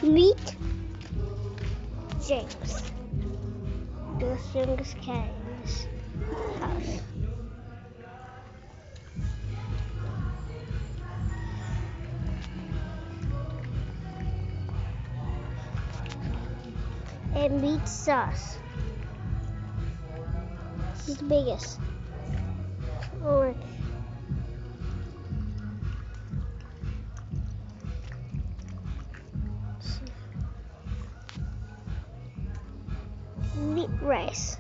Meet James, the youngest cat in this house. And meet Sauce. He's the biggest. Or meet Rice.